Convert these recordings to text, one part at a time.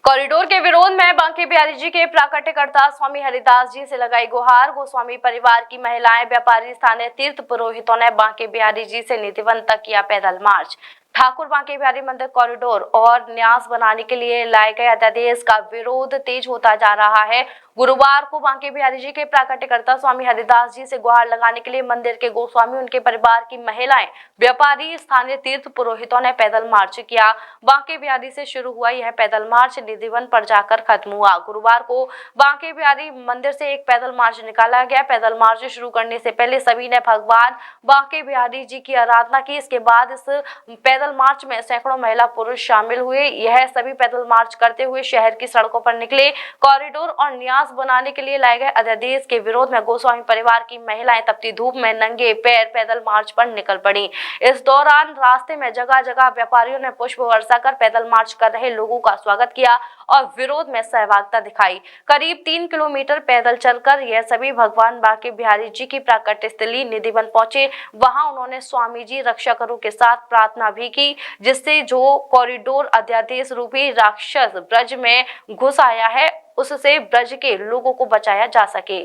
Corridor के विरोध में बांके बिहारी जी के प्राकट्यकर्ता स्वामी हरिदास जी से लगाई गुहार। गोस्वामी परिवार की महिलाएं, व्यापारी, स्थानीय तीर्थ पुरोहितों ने बांके बिहारी जी से निधिवन तक किया पैदल मार्च। ठाकुर बांके बिहारी मंदिर कॉरिडोर और न्यास बनाने के लिए लाए गए अध्यादेश का विरोध तेज होता जा रहा है। गुरुवार को बांके बिहारी जी के प्राकट्यकर्ता स्वामी हरिदास जी से गुहार लगाने के लिए मंदिर के गोस्वामी, उनके परिवार की महिलाएं, व्यापारी, स्थानीय तीर्थ पुरोहितों ने पैदल मार्च किया। बांके बिहारी से शुरू हुआ यह पैदल मार्च निधिवन पर जाकर खत्म हुआ। गुरुवार को बांके बिहारी मंदिर से एक पैदल मार्च निकाला गया। पैदल मार्च शुरू करने से पहले सभी ने भगवान बांके बिहारी जी की आराधना की। इसके बाद इस पैदल मार्च में सैकड़ों महिला पुरुष शामिल हुए। यह सभी पैदल मार्च करते हुए शहर की सड़कों पर निकले। कॉरिडोर और न्यास बनाने के लिए लाए गए अध्यादेश के विरोध में गोस्वामी परिवार की महिलाएं तपती धूप में नंगे पैर पैदल मार्च पर निकल पड़ी। इस दौरान रास्ते में जगह जगह व्यापारियों ने पुष्प वर्षा कर पैदल मार्च कर रहे लोगों का स्वागत किया और विरोध में सहभागिता दिखाई। करीब 3 किलोमीटर पैदल चलकर यह सभी भगवान बांके बिहारी जी की प्राकट्य स्थली निधिवन पहुंचे। वहां उन्होंने स्वामी जी रक्षा करो के साथ प्रार्थना भी की, जिससे जो कॉरिडोर अध्यादेश रूपी राक्षस ब्रज में घुस आया है उससे ब्रज के लोगों को बचाया जा सके।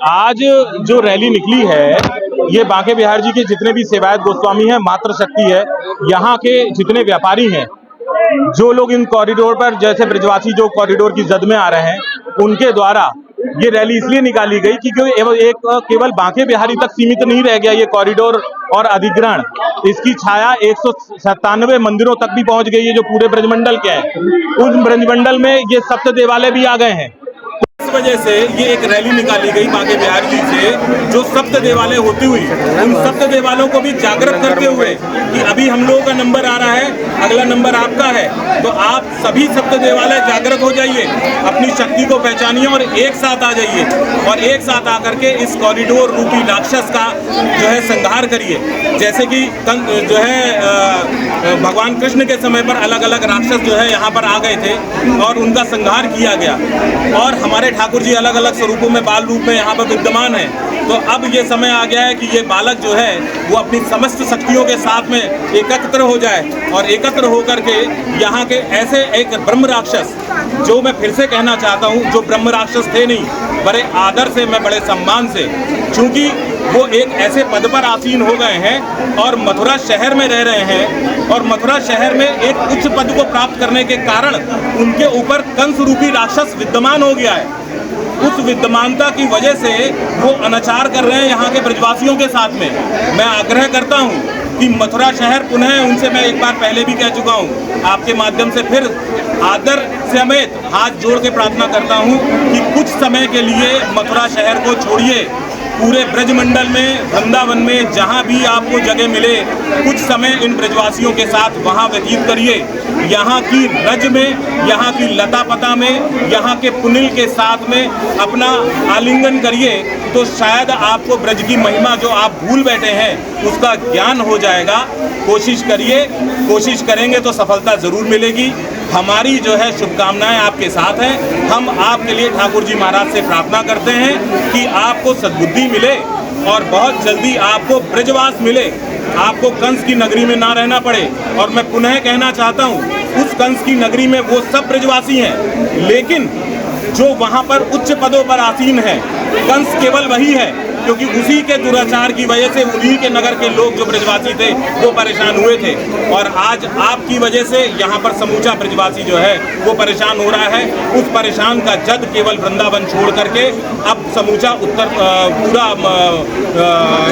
आज जो रैली निकली है, ये बांके बिहारी जी के जितने भी सेवायत गोस्वामी हैं, मातृ शक्ति है, यहाँ के जितने व्यापारी हैं, जो लोग इन कॉरिडोर पर, जैसे ब्रजवासी जो कॉरिडोर की जद में आ रहे हैं, उनके द्वारा ये रैली इसलिए निकाली गई कि केवल बांके बिहारी तक सीमित नहीं रह गया ये कॉरिडोर और अधिग्रहण। इसकी छाया 197 मंदिरों तक भी पहुंच गई है जो पूरे ब्रजमंडल के हैं। उस ब्रजमंडल में ये सप्त देवालय भी आ गए हैं। इस वजह से ये एक रैली निकाली गई बांके बिहारी जी से, जो सप्त देवालय होती हुई उन सप्त देवालयों को भी जागृत करते हुए कि अभी हम लोगों का नंबर आ रहा है, अगला नंबर आपका है, तो आप सभी सप्त देवालय जागृत हो जाइए, अपनी शक्ति को पहचानिए और एक साथ आ जाइए और एक साथ आकर के इस कॉरिडोर रूपी राक्षस का जो है संहार करिए। जैसे कि जो है भगवान कृष्ण के समय पर अलग अलग राक्षस जो है यहाँ पर आ गए थे और उनका संहार किया गया और हमारे ठाकुर जी अलग अलग स्वरूपों में, बाल रूप में यहाँ पर विद्यमान है। तो अब ये समय आ गया है कि ये बालक जो है वो अपनी समस्त शक्तियों के साथ में एकत्र हो जाए और एकत्र होकर के यहाँ के ऐसे एक ब्रह्म राक्षस, जो मैं फिर से कहना चाहता हूँ, जो ब्रह्म राक्षस थे नहीं, बड़े आदर से, मैं बड़े सम्मान से, क्योंकि वो एक ऐसे पद पर आसीन हो गए हैं और मथुरा शहर में रह रहे हैं और मथुरा शहर में एक उच्च पद को प्राप्त करने के कारण उनके ऊपर कंस रूपी राक्षस विद्यमान हो गया है। उस विद्यमानता की वजह से वो अनाचार कर रहे हैं यहाँ के ब्रजवासियों के साथ में। मैं आग्रह करता हूँ कि मथुरा शहर पुनः, उनसे मैं एक बार पहले भी कह चुका हूँ, आपके माध्यम से फिर आदर समेत हाथ जोड़ के प्रार्थना करता हूँ कि कुछ समय के लिए मथुरा शहर को छोड़िए, पूरे ब्रजमंडल में, वृंदावन में, जहाँ भी आपको जगह मिले, कुछ समय इन ब्रजवासियों के साथ वहाँ व्यतीत करिए। यहाँ की रज में, यहाँ की लता पता में, यहाँ के पुनिल के साथ में अपना आलिंगन करिए, तो शायद आपको ब्रज की महिमा जो आप भूल बैठे हैं उसका ज्ञान हो जाएगा। कोशिश करिए, कोशिश करेंगे तो सफलता ज़रूर मिलेगी। हमारी जो है शुभकामनाएं आपके साथ हैं। हम आपके लिए ठाकुर जी महाराज से प्रार्थना करते हैं कि आपको सद्बुद्धि मिले और बहुत जल्दी आपको ब्रजवास मिले, आपको कंस की नगरी में ना रहना पड़े। और मैं पुनः कहना चाहता हूँ, उस कंस की नगरी में वो सब ब्रजवासी हैं, लेकिन जो वहाँ पर उच्च पदों पर आसीन है, कंस केवल वही है, क्योंकि उसी के दुराचार की वजह से उन्हीं के नगर के लोग जो ब्रजवासी थे वो परेशान हुए थे और आज आपकी वजह से यहाँ पर समूचा ब्रजवासी जो है वो परेशान हो रहा है। उस परेशान का जद केवल वृंदावन छोड़ करके अब समूचा उत्तर पूरा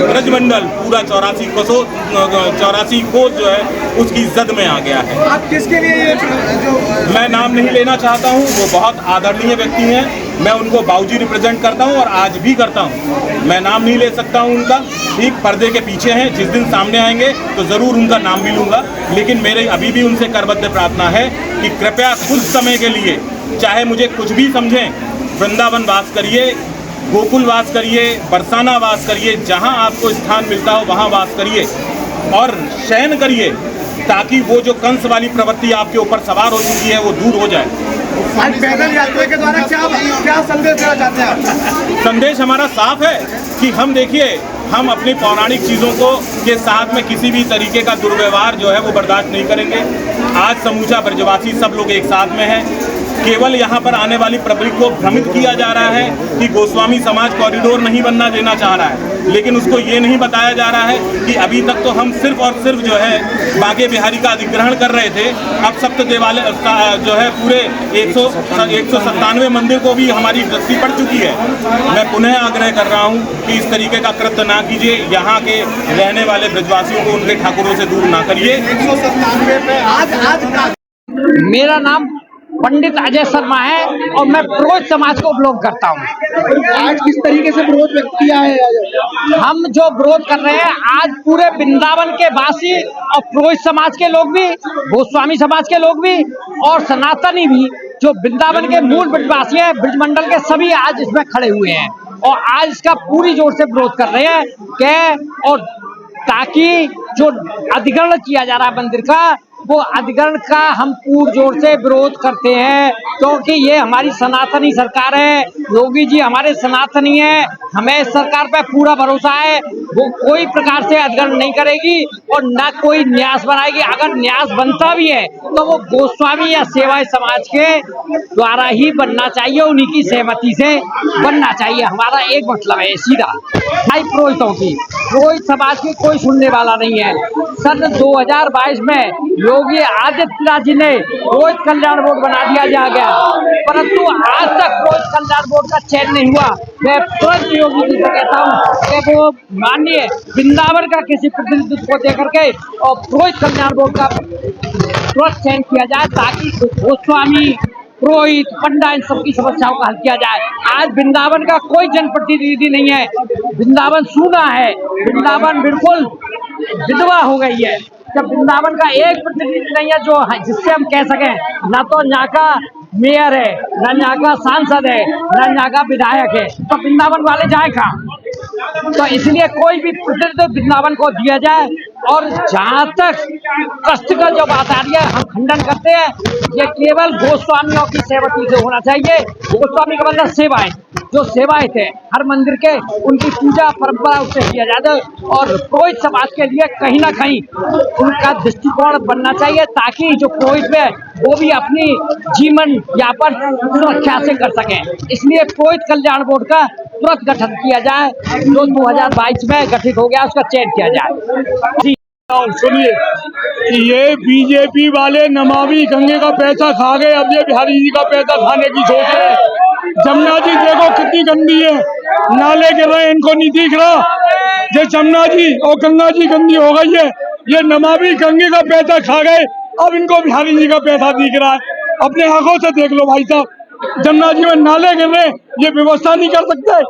ब्रजमंडल, पूरा 84 कोस जो है उसकी जद में आ गया है। आप किसके लिए ये जो, मैं नाम नहीं लेना चाहता हूँ, वो बहुत आदरणीय व्यक्ति हैं, मैं उनको बाबूजी रिप्रेजेंट करता हूँ और आज भी करता हूँ। मैं नाम नहीं ले सकता हूँ उनका, ठीक पर्दे के पीछे हैं, जिस दिन सामने आएंगे तो ज़रूर उनका नाम भी लूँगा, लेकिन मेरे अभी भी उनसे करबद्ध प्रार्थना है कि कृपया कुछ समय के लिए, चाहे मुझे कुछ भी समझें, वृंदावन वास करिए, गोकुल वास करिए, बरसाना वास करिए, जहाँ आपको स्थान मिलता हो वहाँ वास करिए और शयन करिए, ताकि वो जो कंस वाली प्रवृत्ति आपके ऊपर सवार हो चुकी है वो दूर हो जाए। आज पैदल यात्रा के द्वारा क्या संदेश देना चाहते हैं आप? संदेश हमारा साफ है कि हम देखिए, हम अपनी पौराणिक चीज़ों को के साथ में किसी भी तरीके का दुर्व्यवहार जो है वो बर्दाश्त नहीं करेंगे। आज समूचा ब्रजवासी सब लोग एक साथ में हैं। केवल यहाँ पर आने वाली पब्लिक को भ्रमित किया जा रहा है कि गोस्वामी समाज कॉरिडोर नहीं बनना देना चाह रहा है, लेकिन उसको ये नहीं बताया जा रहा है कि अभी तक तो हम सिर्फ और सिर्फ जो है बांके बिहारी का अधिग्रहण कर रहे थे। अब सप्त देवालय जो है पूरे 197 मंदिर को भी हमारी दृष्टि पड़ चुकी है। मैं पुनः आग्रह कर रहा हूँ कि इस तरीके का कृत्य ना कीजिए, यहाँ के रहने वाले ब्रजवासियों को उनके ठाकुरों से दूर ना करिए। 197 पे आज मेरा नाम पंडित अजय शर्मा है और मैं पुरोहित समाज को विरोध करता हूँ। आज किस तरीके से विरोध व्यक्त किया है? हम जो विरोध कर रहे हैं, आज पूरे वृंदावन के वासी और पुरोहित समाज के लोग भी, गोस्वामी समाज के लोग भी और सनातनी भी, जो वृंदावन के मूल ब्रजवासी हैं, ब्रजमंडल के सभी आज इसमें खड़े हुए हैं और आज इसका पूरी जोर से विरोध कर रहे हैं कि और ताकि जो अधिग्रहण किया जा रहा है मंदिर का, वो अधिग्रहण का हम पूर्ण जोर से विरोध करते हैं, क्योंकि ये हमारी सनातनी सरकार है। योगी जी हमारे सनातनी है, हमें सरकार पे पूरा भरोसा है। वो कोई प्रकार से अधिग्रहण नहीं करेगी और ना कोई न्यास बनाएगी। अगर न्यास बनता भी है तो वो गोस्वामी या सेवाई समाज के द्वारा ही बनना चाहिए, उन्हीं की सहमति से बनना चाहिए। हमारा एक मतलब है सीधा, भाई पुरोहितों की, पुरोहित समाज की कोई सुनने वाला नहीं है। सन 2022 में योगी आदित्यनाथ जी ने पुरोहित कल्याण बोर्ड बना दिया गया, परंतु आज तक पुरोहित कल्याण बोर्ड का चयन नहीं हुआ। मैं तुरंत योगी जी से कहता हूँ कि वो माननीय वृंदावन का किसी प्रतिनिधित्व को देकर के और पुरोहित कल्याण बोर्ड का तुरंत चयन किया जाए, ताकि गोस्वामी, पुरोहित, पंडा, इन सबकी समस्याओं का हल किया जाए। आज वृंदावन का कोई जनप्रतिनिधि नहीं है, वृंदावन सूना है, वृंदावन बिल्कुल विधवा हो गई है। जब वृंदावन का एक प्रतिनिधि नहीं है जो जिससे हम कह सकें, ना तो यहाँ का मेयर है, ना यहाँ का सांसद है, ना यहाँ का विधायक है, तो वृंदावन वाले जाए कहाँ? तो इसलिए कोई भी प्रतिनिधित्व वृंदावन को दिया जाए। और जहाँ तक कष्ट का जो बात आ रही है, हम खंडन करते हैं। ये केवल गोस्वामियों की सहमति से होना चाहिए। गोस्वामी का मतलब सेवाएं, जो सेवाएं थे हर मंदिर के, उनकी पूजा परंपरा उससे किया जाता है। और पुरोहित समाज के लिए कहीं ना कहीं उनका दृष्टिकोण बनना चाहिए, ताकि जो पुरोहित है वो भी अपनी जीवन यापन सुरक्षा से कर सकें। इसलिए पुरोहित कल्याण बोर्ड का तुरंत गठन किया जाए, जो 2022 में गठित हो गया, उसका चयन किया जाए। सुनिए, ये बीजेपी वाले नमामि गंगे का पैसा खा गए, अब ये बिहारी जी का पैसा खाने की सोच रहे हैं। जमुना जी देखो कितनी गंदी है, नाले गिर रहे हैं, इनको नहीं दिख रहा। ये जमुना जी और गंगा जी गंदी हो गई है, ये नमामि गंगे का पैसा खा गए, अब इनको बिहारी जी का पैसा दिख रहा है। अपने आंखों से देख लो भाई साहब, जमुना जी में नाले गिर रहे, ये व्यवस्था नहीं कर सकते,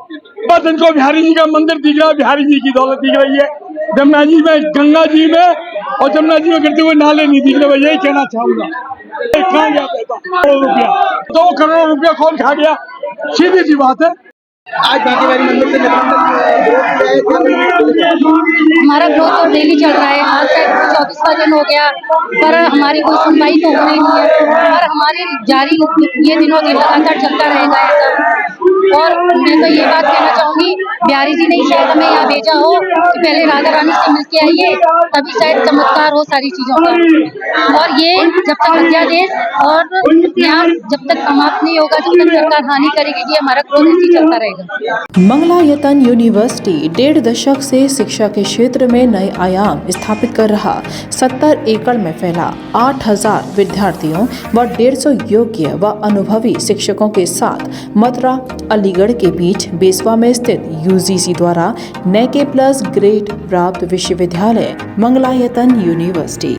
बस इनको बिहारी जी का मंदिर दिख रहा है, बिहारी जी की दौलत दिख रही है। जमुना जी में, गंगा जी में और जमुना जी में गिरते हुए नाले नहीं दिख रहे। यही कहना चाहूंगा। कहाँ गया पैसा? 2 करोड़ रुपया कौन खा गया? सीधी सी बात है। आज बांके बिहारी मंदिर से हमारा विरोध तो डेली चल रहा है। आज तक 24वां दिन हो गया, पर हमारी कोई सुनवाई तो हो रही नहीं है और हमारे जारी ये दिनों दिन लगातार चलता रहेगा ऐसा। और मैं तो ये बात कहना चाहूंगी, बिहारी जी ने शायद हमें यहाँ भेजा हो कि पहले राधा रानी से मिल के आइए, तभी शायद चमत्कार हो सारी चीजों का। और ये जब तक अध्यादेश और न्याय जब तक समाप्त नहीं होगा, जब तक सरकार हानि करेगी, ये हमारा क्रोध ऐसे चलता रहेगा। मंगलायतन यूनिवर्सिटी 1.5 दशक से शिक्षा के क्षेत्र में नए आयाम स्थापित कर रहा। 70 एकड़ में फैला 8000 विद्यार्थियों व 150 योग्य व अनुभवी शिक्षकों के साथ मथुरा अलीगढ़ के बीच बेसवा में स्थित UGC द्वारा NAAC+ ग्रेड प्राप्त विश्वविद्यालय मंगलायतन यूनिवर्सिटी।